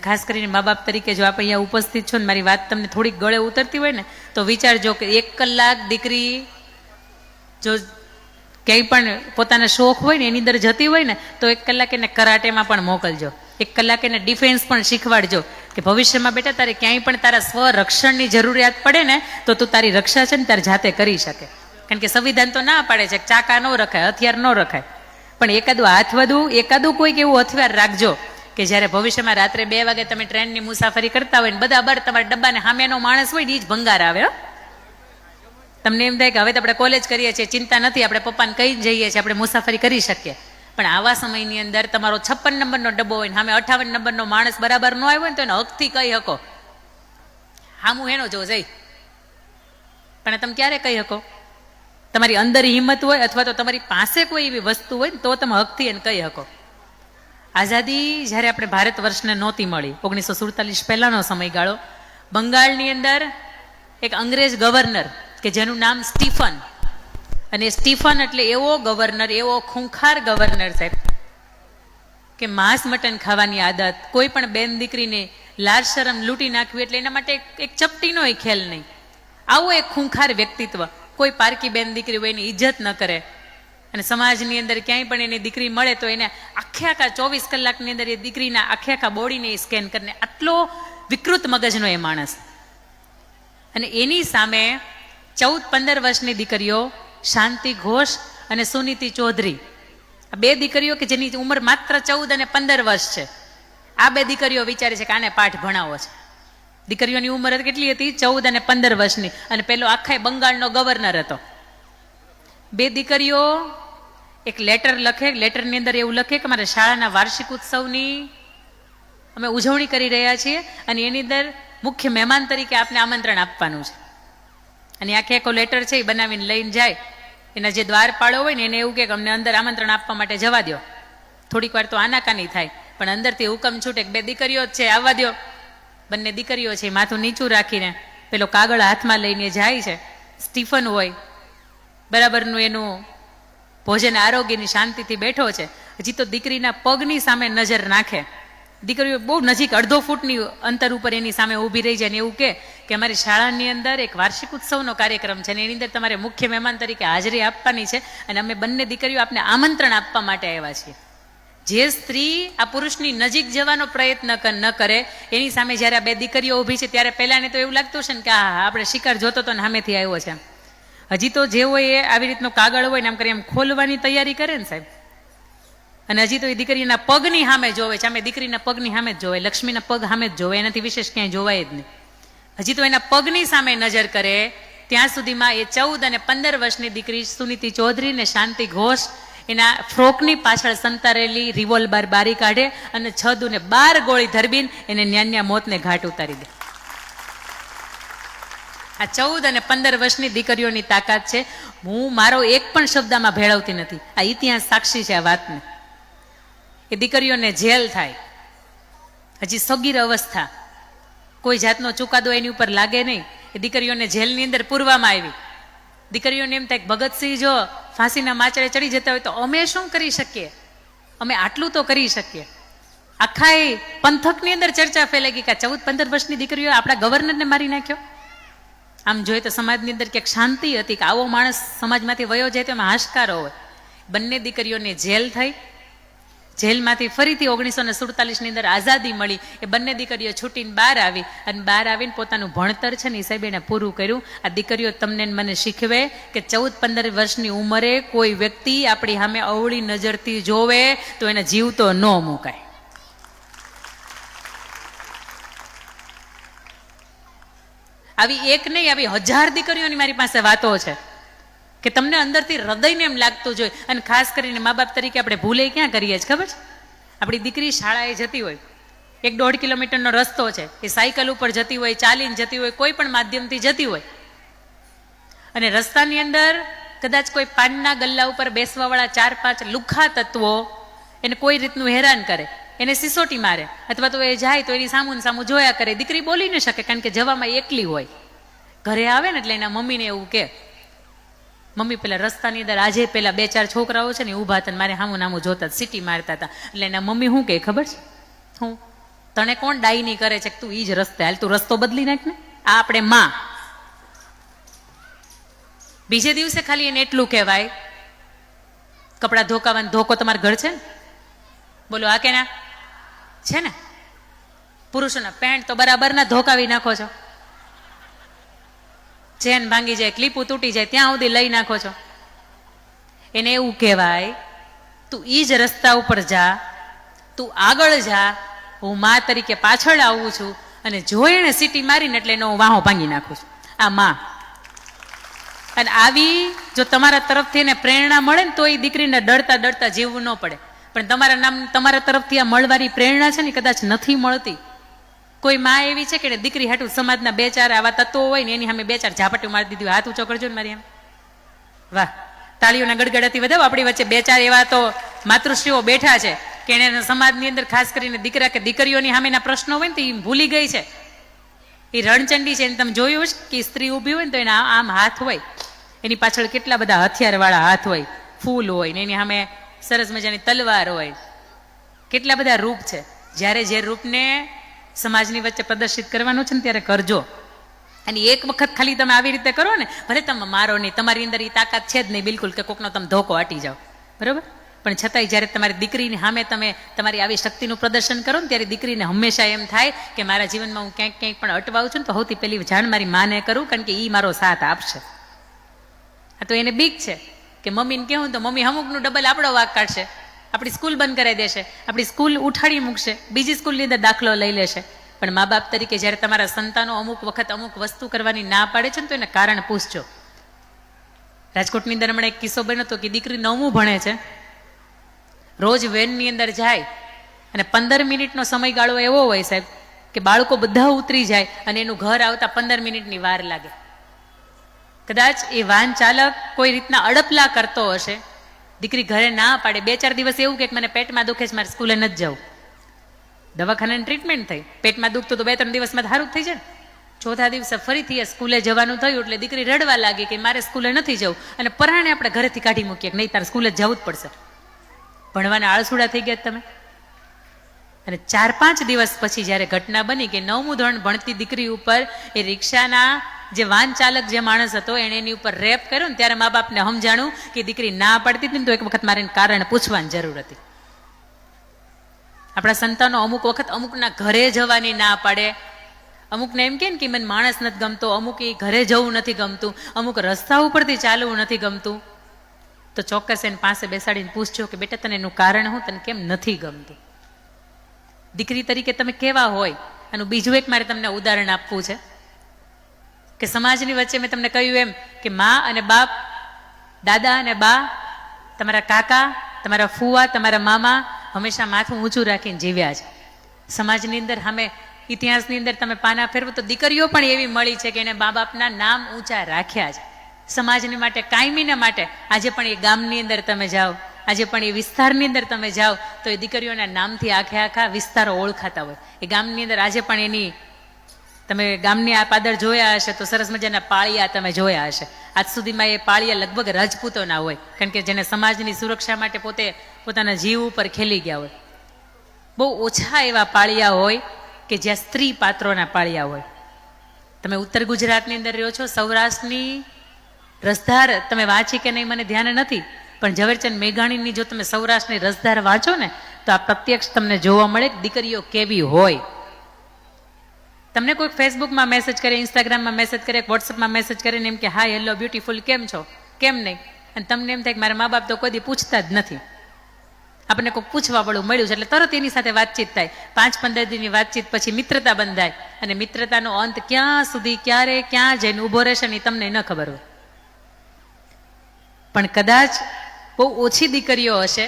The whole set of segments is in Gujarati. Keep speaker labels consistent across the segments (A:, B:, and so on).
A: ખાસ કરીને મા બાપ તરીકે જો આપ અહીંયા ઉપસ્થિત છો ને મારી વાત તમને થોડીક ગળે ઉતરતી હોય ને તો વિચારજો કે 1 કલાક દીકરી જો ક્યાંય પણ પોતાના શોખ હોય ને એની અંદર જતી હોય ને તો 1 કલાક એને કરાટેમાં પણ મોકલજો, 1 કલાક એને ડિફેન્સ પણ શીખવાડજો કે ભવિષ્યમાં બેટા તારે ક્યાંય પણ તારા સ્વરક્ષણની જરૂરિયાત પડે ને તો તું તારી રક્ષા છે ને તારે જાતે કરી શકે. કારણ કે સંવિધાન તો ના પાડે છે ચાકા ન રખાય, હથિયાર ન રખાય, પણ એકાદું હાથ વધુ એકાદું કોઈક એવું હથિયાર રાખજો કે જ્યારે ભવિષ્યમાં રાત્રે 2 વાગે તમે ટ્રેનની મુસાફરી કરતા હોય ને બધા બર તમારા ડબ્બાને સામેનો માણસ હોય ને એ જ ભંગાર આવે. તમને એમ થાય કે હવે તો આપણે કોલેજ કરીએ છીએ, ચિંતા નથી, આપણે પપ્પાને કહી જઈએ છીએ, આપણે મુસાફરી કરી શકીએ. પણ આવા સમયની અંદર તમારો 56 નંબરનો ડબ્બો હોય ને સામે 58 નંબરનો માણસ બરાબર ન આવ્યો ને તો એને હકથી કહી શકો હામું એનો જો જઈ, પણ તમે ક્યારે કહી શકો? તમારી અંદર હિંમત હોય અથવા તો તમારી પાસે કોઈ એવી વસ્તુ હોય ને તો તમે હકથી એને કહી શકો. આઝાદી જ્યારે આપણે ભારત વર્ષને નહોતી મળી 1947 પહેલાનો સમયગાળો, બંગાળની અંદર એક અંગ્રેજ ગવર્નર કે જેનું નામ સ્ટીફન, અને સ્ટીફન એટલે એવો ગવર્નર, એવો ખૂંખાર ગવર્નર સાહેબ કે માંસ મટન ખાવાની આદત, કોઈ પણ બેન દીકરીને લાજ શરમ લૂંટી નાખવી એટલે એના માટે એક ચપટીનો ખેલ નહીં. આવો એક ખૂંખાર વ્યક્તિત્વ, કોઈ પારકી બેન દીકરી હોય એની ઇજ્જત ન કરે, અને સમાજની અંદર ક્યાંય પણ એની દીકરી મળે તો એને આખે આખા 24 કલાકની અંદર એ દીકરીના આખે આખા બોડીને સ્કેન કરીને, આટલો વિકૃત મગજનો એ માણસ. અને એની સામે 14-15 વર્ષની દીકરીઓ શાંતિ ઘોષ અને સુનીતિ ચૌધરી, આ 2 દીકરીઓ કે જેની ઉંમર માત્ર 14 અને 15 વર્ષ છે, આ 2 દીકરીઓ વિચારે છે કે આને પાઠ ભણાવો છે. દીકરીઓની ઉંમર કેટલી હતી? 14 અને 15 વર્ષની. અને પેલો આખા બંગાળનો ગવર્નર હતો. 2 દીકરીઓ એક લેટર લખે, લેટરની અંદર એવું લખે કે મારા શાળાના વાર્ષિક ઉત્સવની અમે ઉજવણી કરી રહ્યા છીએ અને એની અંદર મુખ્ય મહેમાન તરીકે આપને આમંત્રણ આપવાનું છે. અને આખે આખો લેટર છે એ બનાવીને લઈને જાય. એના જે દ્વારપાળો હોય ને એને એવું કે અમને અંદર આમંત્રણ આપવા માટે જવા દો. થોડીક વાર તો આનાકાની થાય, પણ અંદરથી હુકમ છૂટે કે 2 દીકરીઓ જ છે, આવવા દો. બંને દીકરીઓ છે માથું નીચું રાખીને પેલો કાગળ હાથમાં લઈને જાય છે. સ્ટીફન હોય બરાબરનું એનું ભોજન આરોગ્યની શાંતિથી બેઠો છે, હજી તો દીકરીના પગની સામે નજર નાખે. દીકરીઓ બહુ નજીક 1.5 ફૂટની અંતર ઉપર એની સામે ઊભી રહી જાય ને એવું કે અમારી શાળાની અંદર એક વાર્ષિક ઉત્સવનો કાર્યક્રમ છે ને એની અંદર તમારે મુખ્ય મહેમાન તરીકે હાજરી આપવાની છે અને અમે બંને દીકરીઓ આપને આમંત્રણ આપવા માટે આવ્યા છીએ. જે સ્ત્રી આ પુરુષની નજીક જવાનો પ્રયત્ન ન કરે એની સામે જ્યારે આ 2 દીકરીઓ ઊભી છે ત્યારે પહેલાને તો એવું લાગતું છે ને કે આપણે શિકાર જોતો તો ને સામેથી આવ્યો છે. હજી તો જે હોય એ આવી રીતનો કાગળ હોય ને આમ કરી એમ ખોલવાની તૈયારી કરે ને સાહેબ, અને હજી તો એ દીકરીના પગની સામે જોવે છે. અમે દીકરીના પગની સામે જ જોવે, લક્ષ્મીના પગ સામે જ જોવે, એનાથી વિશેષ ક્યાંય જોવાય જ નહીં. હજી તો એના પગની સામે નજર કરે ત્યાં સુધીમાં એ 14 અને 15 વર્ષની દીકરી સુનીતિ ચૌધરી ને શાંતિ ઘોષ એના ફ્રોકની પાછળ સંતારેલી રિવોલ્વર બારી કાઢે અને 6 ને 12 ગોળી ધરબીને એને ન્યાન્યા મોતને ઘાટ ઉતારી દે. આ 14 અને 15 વર્ષની દીકરીઓની તાકાત છે. હું મારો એક પણ શબ્દમાં ભેળવતી નથી, આ ઇતિહાસ સાક્ષી છે આ વાતને. એ દીકરીઓને જેલ થાય, હજી સગીર અવસ્થા, કોઈ જાતનો ચુકાદો એની ઉપર લાગે નહીં. એ દીકરીઓને જેલની અંદર પૂરવામાં આવી. દીકરીઓને એમ થાય કે ભગતસિંહ જો ફાંસીના માચડે ચડી જતા હોય તો અમે શું કરી શકીએ, અમે આટલું તો કરી શકીએ. આખા પંથકની અંદર ચર્ચા ફેલાઈ ગઈ કે 14-15 વર્ષની દીકરીઓ આપણા ગવર્નરને મારી નાખ્યો. આમ જોઈએ તો સમાજની અંદર ક્યાંક શાંતિ હતી કે આવો માણસ સમાજમાંથી વયો જાય તો એમાં હાશકારો હોય. બંને દીકરીઓને જેલ થઈ, જેલમાંથી ફરીથી 1947ની અંદર આઝાદી મળી. એ બંને દીકરીઓ છૂટીને બહાર આવી અને બહાર આવીને પોતાનું ભણતર છે ને એ સાહેબ એને પૂરું કર્યું. આ દીકરીઓ તમને મને શીખવે કે 14-15 વર્ષની ઉંમરે કોઈ વ્યક્તિ આપણી સામે અવળી નજરથી જોવે તો એને જીવતો ન મુકાય. આવી એક નહીં, આવી 1000 દીકરીઓની મારી પાસે વાતો છે કે તમને અંદરથી હૃદયને એમ લાગતું જોઈએ. અને ખાસ કરીને મા બાપ તરીકે આપણે ભૂલે ક્યાં કરીએ છીએ ખબર છે? આપણી દીકરી શાળાએ જતી હોય, 1-1.5 કિલોમીટરનો રસ્તો છે, એ સાયકલ ઉપર જતી હોય, ચાલીને જતી હોય, કોઈ પણ માધ્યમથી જતી હોય, અને રસ્તાની અંદર કદાચ કોઈ પાનના ગલ્લા ઉપર બેસવાવાળા 4-5 લુખ્ખા તત્વો એને કોઈ રીતનું હેરાન કરે, એને સિસોટી મારે, અથવા તો એ જાય તો એની સામું સામું જોયા કરે. દીકરી બોલી ન શકે કારણ કે જવામાં એકલી હોય. ઘરે આવે ને એટલે એના મમ્મીને એવું કે મમ્મી પેલા રસ્તાની અંદર આજે પેલા 2-4 છોકરાઓ છે ને ઊભા હતા મારે સામું નામું જોતા સિટી મારતા હતા. એટલે એના મમ્મી શું કહે ખબર છે? હું તને કોણ ડાયની કરે છે કે તું ઈ જ રસ્તે હાલ, તું રસ્તો બદલી નાખ ને. આ આપણે માં. બીજે દિવસે ખાલી એને એટલું કહેવાય, કપડાં ધોકાવાનો ધોકો તમારા ઘર છે ને? બોલો આ કે ના છે ને? પુરુષોના પેન્ટ તો બરાબર ના ધોકાવી નાખો છો, ચેન ભાંગી જાય, ક્લિપો તૂટી જાય ત્યાં સુધી લઈ નાખો છો. એને એવું કહેવાય તું ઈ જ રસ્તા ઉપર જા, તું આગળ જા, હું મા તરીકે પાછળ આવું છું, અને જો એને સીટી મારીને એટલે એનો વાહો ભાંગી નાખું છું. આ માં. અને આવી જો તમારા તરફથી એને પ્રેરણા મળે ને તો એ દીકરીને ડરતા ડરતા જીવવું ન પડે. પણ તમારા તરફથી આ મળવાની પ્રેરણા છે ને કદાચ નથી મળતી. કોઈ માં એવી છે કે દીકરી હાટું સમાજના બે ચાર આવા તત્વો હોય ને એની સામે બે ચાર ઝાપટીઓ મારી દીધી. હાથ ઊંચો કરજો ને મારી એમ. વાહ, તાળીઓના ગડગડાથી વધાવો. આપણી વચ્ચે બે ચાર એવા તો માતૃશ્રીઓ બેઠા છે કે એને સમાજની અંદર ખાસ કરીને દીકરા કે દીકરીઓની સામેના પ્રશ્નો હોય ને તો એ ભૂલી ગઈ છે. એ રણચંડી છે. તમે જોયું છે કે સ્ત્રી ઊભી હોય ને તો એના આમ હાથ હોય, એની પાછળ કેટલા બધા હથિયારવાળા હાથ હોય, ફૂલ હોય ને એની સામે સરસ મજાની તલવાર હોય. કેટલા બધા રૂપ છે. જ્યારે જે રૂપને સમાજની વચ્ચે પ્રદર્શિત કરવાનું છે ને ત્યારે કરજો. અને એક વખત ખાલી તમે આવી રીતે કરો ને, ભલે તમે મારો નહીં, તમારી અંદર એ તાકાત છે જ નહીં બિલકુલ કે કોકનો તમે ધોકો હટી જાઓ, બરોબર, પણ છતાંય જ્યારે તમારી દીકરીની સામે તમે તમારી આવી શક્તિનું પ્રદર્શન કરો ને ત્યારે દીકરીને હંમેશા એમ થાય કે મારા જીવનમાં હું ક્યાંક ક્યાંક પણ અટવાઉં છું ને તો સૌથી પહેલી જાણ મારી માને કરું, કારણ કે એ મારો સાથ આપશે. આ તો એને બીક છે કે મમ્મીને કહેવું તો મમ્મી અમુકનું ડબલ આપણો વાક કાઢશે, આપણી સ્કૂલ બંધ કરાવી દેશે, આપણી સ્કૂલ ઉઠાડી મૂકશે, બીજી સ્કૂલની અંદર દાખલો લઈ લેશે. પણ મા બાપ તરીકે જ્યારે તમારા સંતાનો અમુક વખત અમુક વસ્તુ કરવાની ના પાડે છે ને તો એને કારણ પૂછજો. રાજકોટની અંદર હમણાં એક કિસ્સો બન્યો હતો કે દીકરી 9મું ભણે છે, રોજ વેનની અંદર જાય અને 15 મિનિટનો સમયગાળો એવો હોય સાહેબ કે બાળકો બધા ઉતરી જાય અને એનું ઘર આવતા 15 મિનિટની વાર લાગે. કદાચ એ વાહન ચાલક કોઈ રીતના અડપલા કરતો હશે, દીકરી ઘરે ના પાડે, 2-4 દિવસ એવું કે મને પેટમાં દુખે છે, મારે સ્કૂલે નથી જવું, દવાખાનાની ટ્રીટમેન્ટ થઈ, પેટમાં દુખતું તો 2-3 દિવસમાં સારું થઈ જાય. ચોથા દિવસે ફરીથી એ સ્કૂલે જવાનું થયું એટલે દીકરી રડવા લાગી કે મારે સ્કૂલે નથી જવું, અને પરાણે આપણે ઘરેથી કાઢી મૂકીએ કે નહીં તારે સ્કૂલે જવું જ પડશે. ભણવાના આળસુડા થઈ ગયા તમે. અને 4-5 દિવસ પછી જ્યારે ઘટના બની કે 9મું ધોરણ ભણતી દીકરી ઉપર એ રિક્ષાના જે વાહન ચાલક જે માણસ હતો એણે એની ઉપર રેપ કર્યો ને ત્યારે મા બાપને સમજાણું કે દીકરી ના પાડતી હતી ને તો એક વખત મારે કારણ પૂછવાની જરૂર હતી. આપણા સંતાનો અમુક વખત અમુકના ઘરે જવાની ના પાડે, અમુકને એમ કે મને માણસ નથી ગમતો, અમુક એ ઘરે જવું નથી ગમતું, અમુક રસ્તા ઉપરથી ચાલવું નથી ગમતું, તો ચોક્કસ એને પાસે બેસાડીને પૂછજો કે બેટા તને એનું કારણ હું, તને કેમ નથી ગમતું. દીકરી તરીકે તમે કેવા હોય. અને બીજું એક મારે તમને ઉદાહરણ આપવું છે કે સમાજની વચ્ચે મેં તમને કહ્યું એમ કે મા અને બાપ, દાદા અને બા, તમારા કાકા, તમારા ફુવા, તમારા મામા હંમેશા માથું ઊંચું રાખીને જીવ્યા છે. સમાજની અંદર સામે ઇતિહાસની અંદર તમે પાના ફેરવો તો દીકરીઓ પણ એવી મળી છે કે એને મા બાપના નામ ઊંચા રાખ્યા છે. સમાજની માટે, કાયમીને માટે. આજે પણ એ ગામની અંદર તમે જાઓ, આજે પણ એ વિસ્તારની અંદર તમે જાઓ તો એ દીકરીઓના નામથી આખા વિસ્તારો ઓળખાતા હોય. એ ગામની અંદર આજે પણ એની તમે ગામની આ પાદર જોયા હશે તો સરસ મજાના પાળિયા તમે જોયા હશે. આજ સુધીમાં એ પાળિયા લગભગ રાજપૂતોના હોય, કારણ કે જેને સમાજની સુરક્ષા માટે પોતે પોતાના જીવ ઉપર ખેલી ગયા હોય. બહુ ઓછા એવા પાળિયા હોય કે જ્યાં સ્ત્રી પાત્રોના પાળિયા હોય. તમે ઉત્તર ગુજરાતની અંદર રહ્યો છો, સૌરાષ્ટ્રની રસધાર તમે વાંચી કે નહીં મને ધ્યાન નથી, પણ ઝવેરચંદ મેઘાણીની જો તમે સૌરાષ્ટ્રની રસધાર વાંચો ને તો આ પ્રત્યક્ષ તમને જોવા મળે કે દીકરીઓ કેવી હોય. તમને કોઈ ફેસબુકમાં મેસેજ કરે, ઇન્સ્ટાગ્રામમાં મેસેજ કરે, વોટ્સઅપમાં મેસેજ કરીને એમ કે હાય હેલો બ્યુટીફુલ કેમ છો, કેમ નહીં, અને તમને એમ થાય કે મારા મા બાપ તો કોઈ દી પૂછતા જ નથી. આપણને કોઈ પૂછવા વાળું મળ્યું છે એટલે તરત એની સાથે વાતચીત થાય. 5-15 દિનની વાતચીત પછી મિત્રતા બંધાય, અને મિત્રતાનો અંત ક્યાં સુધી ક્યારે ક્યાં જઈને ઊભો રહેશે ને તમને ન ખબર હોય. પણ કદાચ બહુ ઓછી દીકરીઓ હશે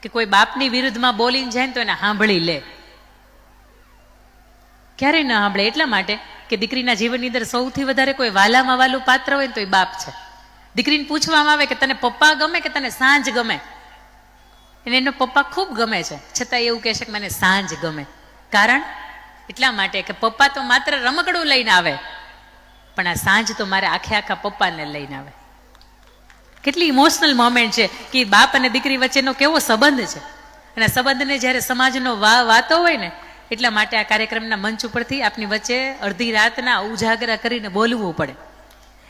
A: કે કોઈ બાપની વિરુદ્ધમાં બોલીને જાય ને તો એને સાંભળી લે. ક્યારેય ન સાંભળે એટલા માટે કે દીકરીના જીવનની અંદર સૌથી વધારે કોઈ વાલામાં વાલું પાત્ર હોય ને તો એ બાપ છે. દીકરીને પૂછવામાં આવે કે તને પપ્પા ગમે કે તને સાંજ ગમે, અને એનો પપ્પા ખૂબ ગમે છે છતાં એવું કહેશે કે મને સાંજ ગમે. કારણ એટલા માટે કે પપ્પા તો માત્ર રમકડું લઈને આવે, પણ આ સાંજ તો મારે આખા પપ્પાને લઈને આવે. કેટલી ઇમોશનલ મોમેન્ટ છે કે બાપ અને દીકરી વચ્ચેનો કેવો સંબંધ છે. અને સંબંધને જ્યારે સમાજનો વાતો હોય ને એટલા માટે આ કાર્યક્રમના મંચ ઉપરથી આપની વચ્ચે અડધી રાતના ઉજાગરા કરીને બોલવું પડે.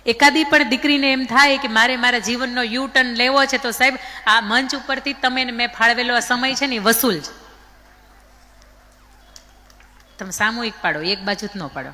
A: એકાદી પણ દીકરીને એમ થાય કે મારે મારા જીવનનો યુ ટર્ન લેવો છે, તો સાહેબ આ મંચ ઉપરથી તમે મેં ફાળવેલો આ સમય છે ને એ વસૂલ છે. તમે સામૂહિક પાડો, એક બાજુ જ ન પાડો.